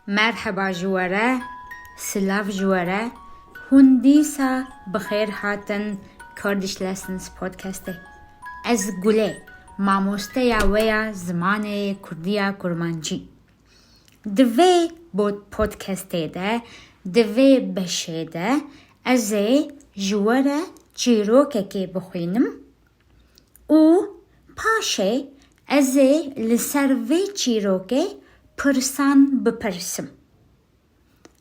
مرحبا جواره، سلاف جواره، هون دیسا بخیر هاتن کردش لسنس پودکسته. از گله ماموسته یا ویا زمان کردیا کرمانجی. دوی بود پودکسته ده، دوی بشه ده، از جواره چیروکه که بخوینم او پاشه از لسروی چیروکه پرسان بپرسم.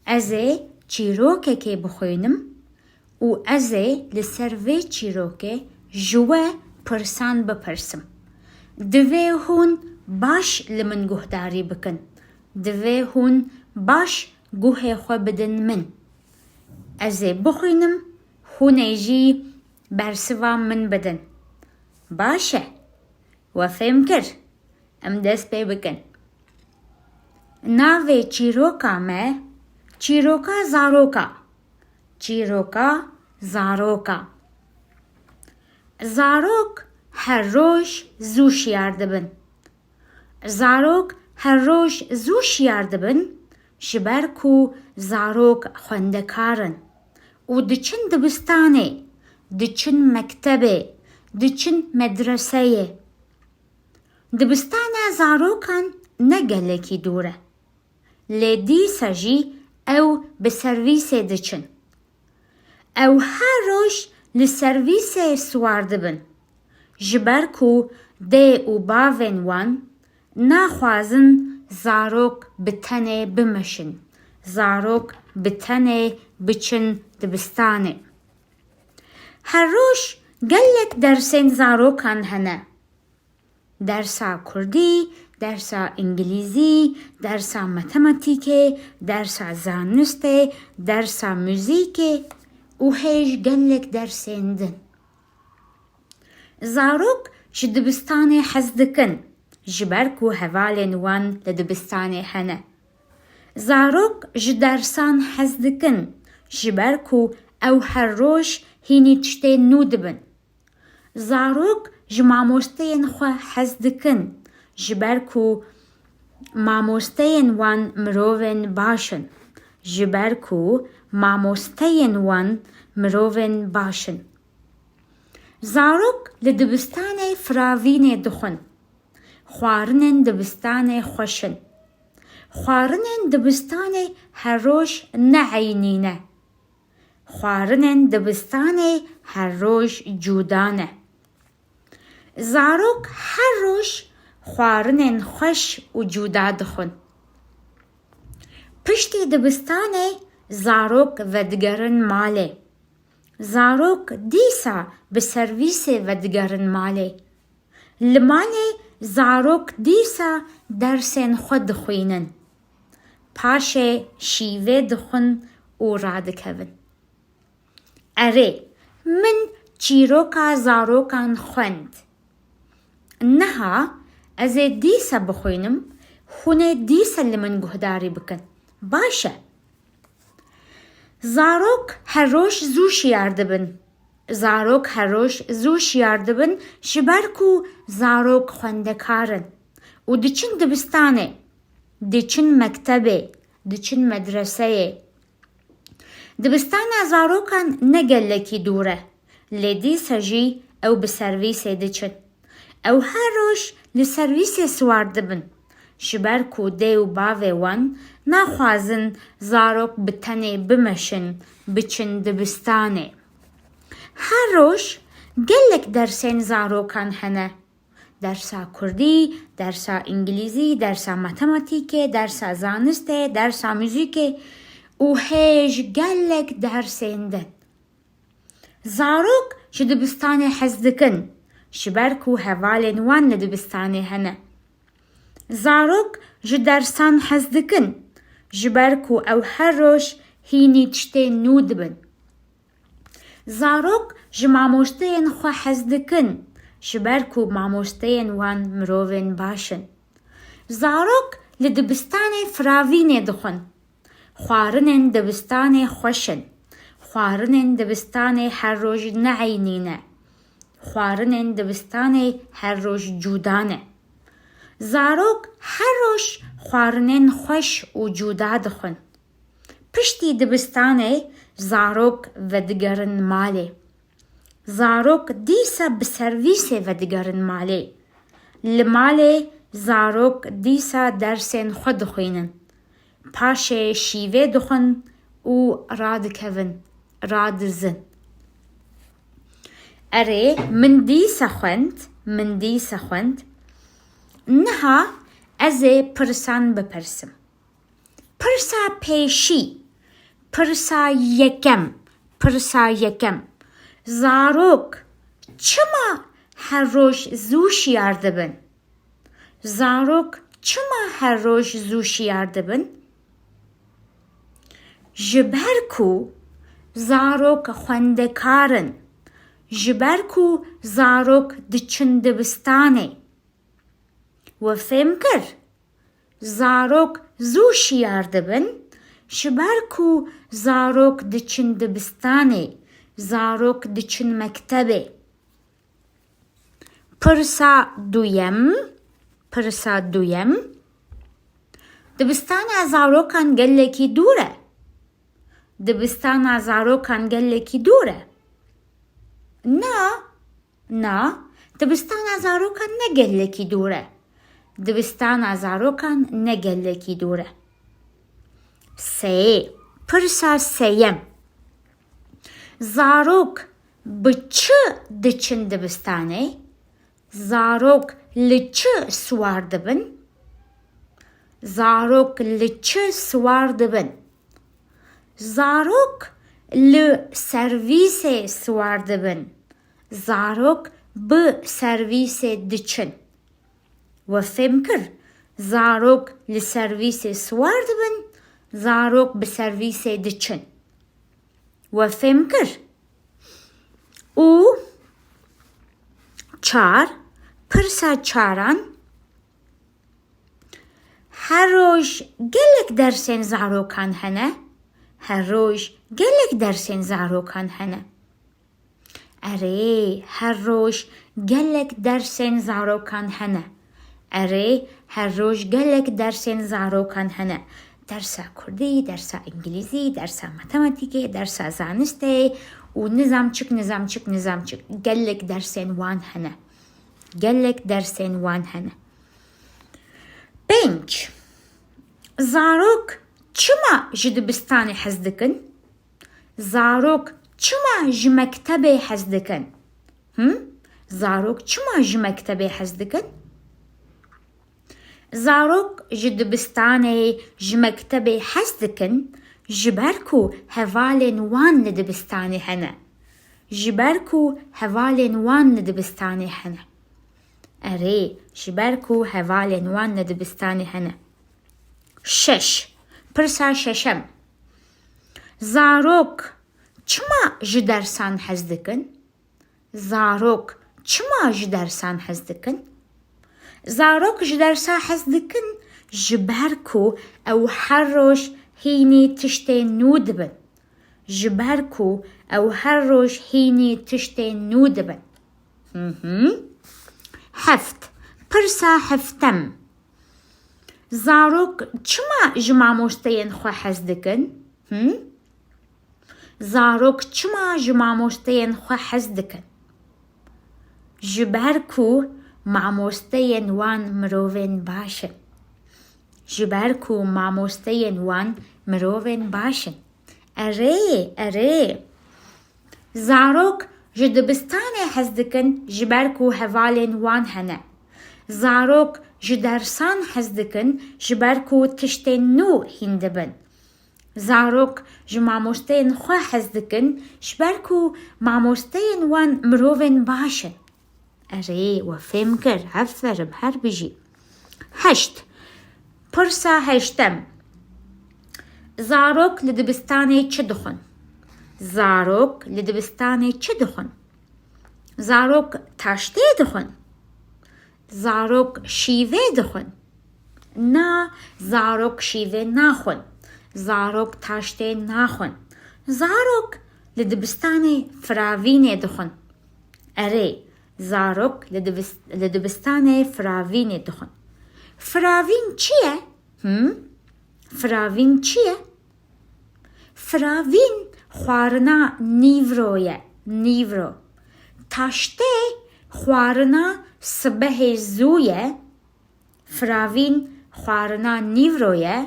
از چیروکه که بخوینم و از لسروی چیروکه جوه پرسان بپرسم. دوی هون باش لمن گهداری بکن. دوی هون باش گوه خو بدن من. از بخوینم هون ایجی برسوا من بدن. باشه و فهم کر ام دست پی بکن. ناوی چیروکا ما چیروکا زاروکا. چیروکا زاروکا. زاروک هر روش زوش یاردبن. زاروک هر روش زوش یاردبن شبرکو زاروک خوندکارن و دچن دبستانه، دچن مکتبه، دچن مدرسه. دبستانه زاروکان نگلکی دوره. لیدی سجی او بسرویس دچن. او هر روش لسرویس سواردبن. جبرکو ده و باون وان ناخوازن زاروک بتنه بمشن. زاروک بتنه بچن دبستانه. هر روش گلک درسین زاروکان هنه. درسا کردی، درسا انگلیزی، درسا متماتیکه، درسا زانسته، درسا موزیکه و هیج گلک درسیندن. زاروک جدبستانه حزدکن جبرکو هوالین وان لدبستانه هنه. زاروک جدرسان حزدکن جبرکو او هر روش هینی تشته نودبن. زاروک جماموستین خو حزدکن جبرکو ماموستین وان مروون باشن. جبرکو ماموستین وان مروون باشن. زاروک لدبستانه فراوینه دخن. خوارنن دبستانه خوشن. خوارنن دبستانه هر روش نعینینه. خوارنن دبستانه هر روش جودانه. زاروک هر روش خوارنن خوش و جودا دخن. پشتی دبستانه زاروک ودگرن ماله. زاروک دیسا بسرویس ودگرن ماله. لماله زاروک دیسا درسین خود خوینن. پاشه شیوه دخن و رادکون. اره من چیروکا زاروکان خوند. نها از دیسا بخوینم خونه دیسا لمن گهداری بکن. باشه. زاروک هر روش زوش یاردبن. زاروک هر روش زوش یاردبن شبرکو زاروک خوندکارن و دچن دبستانه، دچن مکتبه، دچن مدرسه. دبستانه زاروکان نگلکی دوره. لیدی سجی او بسرویس دچن. او هر روش لسرویس سواردبن. شبرکو ده و باوه وان ناخوازن زاروک بتنه بمشن بچن دبستانه. هر روش گلک درسین زاروکان هنه. درسا کردی، درسا انگلیزی، درسا متماتیکه، درسا زانسته، درسا موزیکه و هیج گلک درسیندن. زاروک جدبستانه حزدکن شبرکو هوالین وان لدبستانه هنه. زاروک جدرسان حزدکن جبرکو او هر روش هینی تشته نودبن. زاروک جماموستین خو حزدکن شبرکو ماموستین وان مروون باشن. زاروک لدبستانه فراوینه دخن. خوارنن دبستانه خوشن. خوارنن دبستانه هر روش نعینینه. خوارنن دبستانه هر روش جودانه. زاروک هر روش خواردنên xweş û cuda dixwin. Piştî dibistanê zarok vedigerin malê. Zarok dîsa bi servîsê vedigerin malê. Li malê zarok dîsa dersên xwe dixwînin. Paşê şîvê dixwin û radikevin, radizin. Erê min dîsa xwend, niha ez ê pirsan bipirsim. Pirsa pêşî, pirsa yekem. Zarok çima her roj zû şiyar dibin? Zarok çima her roj zû şiyar dibin? Ji ber ku zarok xwendekarin, ji ber ku zarok diçin dibistanê. We fêm kir? Zarok zû şiyar dibin, ji ber ku zarok diçin dibistanê, zarok diçin mektebê. Pirsa duyem, dibistana zarokan gelekî dûr e. Dibistana zarokan gelekî dûr e. Na, dibistana zarokan ne gelekî dûr e. Dibistana zarokan ne gelekî dûr e. Pirsa sêyem. Zarok bi çi diçin dibistanê? Zarok li çi swar dibin? Zarok li çi swar dibin? Zarok li servîsê swar dibin. Zarok bi servîsê diçin. We fêm kir? Zarok li servîsê swar dibin, zarok bi servîsê diçin. We fêm kir? û pirsa çaran. Her roj gelek dersên zarokan hene? Her roj gelek dersên zarokan hene? Erê her roj gelek dersên zarokan hene. Erê her roj gelek dersên zarokan hene. Dersa Kurdî, dersa İngilîzî, dersa matematikê, dersa zanistê û nizamçık. Gelek dersên wan hene. Gelek dersên wan hene. 5. Zarok çima ji dibistanê hez dikin? Zarok çima ji mektebê hez dikin? Zarok çima ji mektebê hez dikin? Zarok ji dibistanê ji mektebê hez dikin ji ber ku hevalên wan li dibistanê hene. Ji ber ku hevalên wan li dibistanê hene. Erê ji ber ku hevalên wan li dibistanê hene. 6. Pirsa şeşem. Zarok çima ji dersan hez dikin? Zarok çima ji dersan hez dikin? Zarok ji dersa hez dikin ji ber ku ew her roj hînî tiştên nû dibin. Ji ber ku ew her roj hînî tiştên nû dibin. 7. Pirsa heftem. Zarok çima ji mamosteyên xwe hez dikin? Zarok çima ji mamosteyên xwe hez dikin? Ji ber ku mamosteyên wan mirovên baş in. Ji ber ku mamosteyên wan mirovên baş in. Erê. Zarok ji dibistanê hez dikin ji ber ku hevalên wan hene. Zarok ji dersan hez dikin ji ber ku tiştên nû hîn dibin. Zarok ji mamosteyên xwe hez dikin ji ber ku mamosteyên wan mirovên baş in. Erê we fêm kir? Aferin her bijî. 8. Pirsa heştem. Zarok li dibistanê çi dixwin? Zarok li dibistanê çi dixwin? Zarok taştê dixwin? Zarok şîvê dixwin? Na, zarok şîvê naxwin. Zarok taştê naxwin. Zarok li dibistanê firavînê dixwin. Erê zarok li dibistanê firavînê dixwin. Firavîn çi ye? فراوین چیه؟ فراوین خوارنا نیورویه. نیورو. تاشته خوارنا سبه زویه. فراوین خوارنا نیورویه.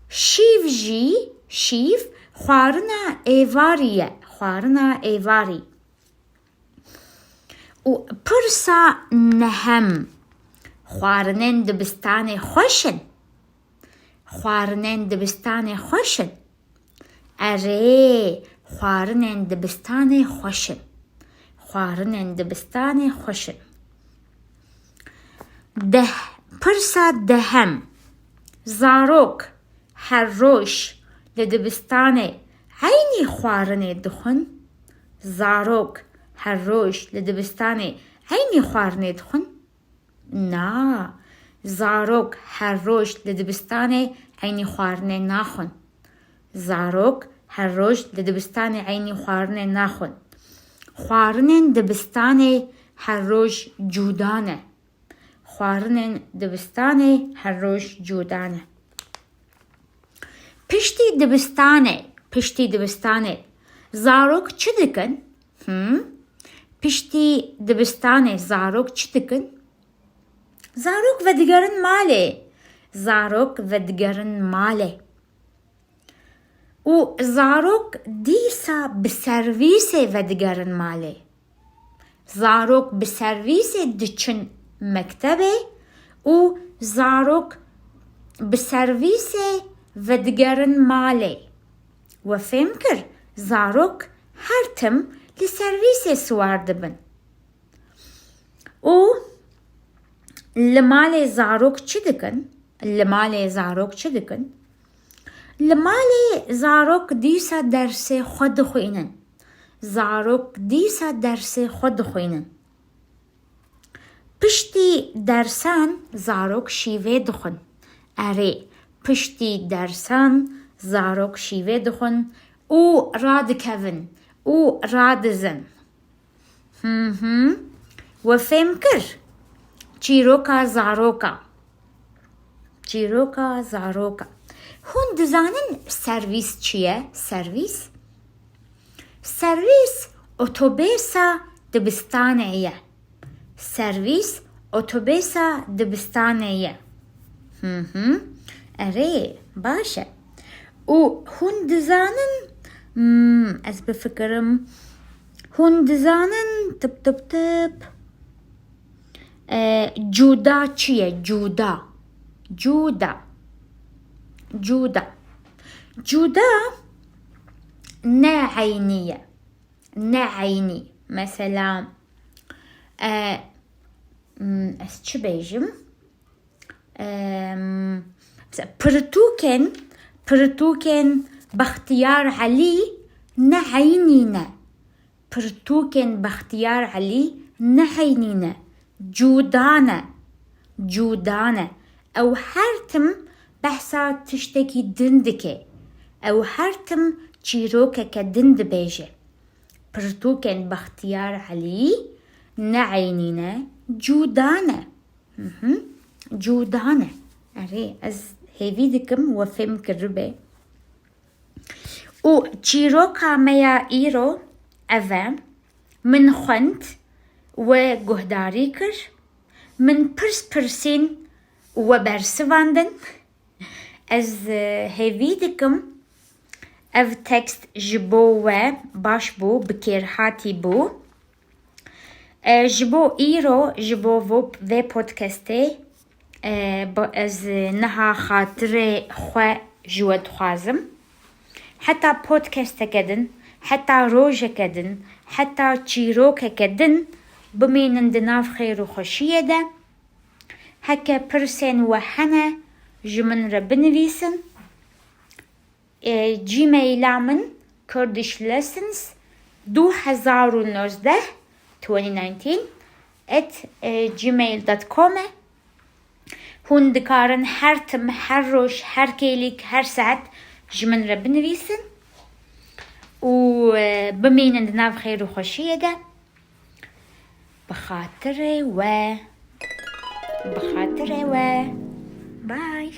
شیف جی شیف خوارنا ایواریه. خوارنا ایواری. و پرسا نهم خوارنن دبستان خوشن. خوارنن دبستان خوشن. اره خوارنن دبستان خوشن. خوارنن دبستان خوشن. ده پرسا دهم زاروک هر روش لدبستان عینی خوارنه دخن. زاروک هر روش لدبستان عینی خوارنه دخن. نا زاروک هر روش لدبستان عینی خوارنه ناخن. زاروک هر روش لدبستان عینی خوارنه ناخن. خوارنن دبستان هر روش جودانه. خوارنن دبستان هر روش جودانه. پشتی دبستانه. پشتی دبستانه زاروک چی دکن؟ پشتی دبستانه زاروک چی دکن؟ زاروک ودگرن ماله. زاروک ودگرن ماله. و زاروک دیسا بسرویس ودگرن ماله. زاروک بسرویس دچن مکتبه و زاروک بسرویس ودگرن ماله. و فهمکر زاروک هر تم لسرویس سوار دبن. و لمال زاروک چی دکن؟ لمال زاروک چی دکن؟ لمال زاروک دیسا درس خود خوینن. زاروک دیسا درس خود خوینن. پشتی درسان زاروک شیوه دخن. اره پشتی درسان زاروک شیوه دخن. او راد کون. او راد زن. و فهمکر چیروکا زاروکا. چیروکا زاروکا. هون دزانن سرویس چیه؟ سرویس؟ سرویس اتوبیسا دبستانه یه. سرویس اتوبیسا دبستانه یه. اره باشه. و هون دزانن از بفکرم هون دزانن تب جودا چیه؟ جودا. جودا. جودا. جودا نه عینیه. نه عینی. مثلا از چه بیجم؟ پرتوکن بختیار علی نه عینینه. پرتوکن بختیار علی نه عینینه. جودانه. جودانه. او هرتم بحثا تشتكي دندكي او هرتم چیروکه دند بیجه. پرتوکن بختیار علی نعینینه جودانه. جودانه. اره از هیوی دکم و فهم کربه. و چیروکا میا ایرو اوه من خوند و گهداری کر. من پرسین و برسواندن. از هیوی دکم او تکست جبو و باش بو بکر هاتی بو. جبو ایرو جبو و پودکسته از نها خاطر خو جود خوازم. حتى بودكاست كدن حتى روجة كدن حتى تشيروكا كدن بمين دناف خير وخشية ده هكا برسن وحنا جمن ربنويسن جيميل من Kurdish Lessons 2019 @gmail.com. هون دكارن هر تم هر روش هر كيليك هر ساعت جمن ربنويسن و بمين عندنا بخير وخشية ده بخاطر و باي.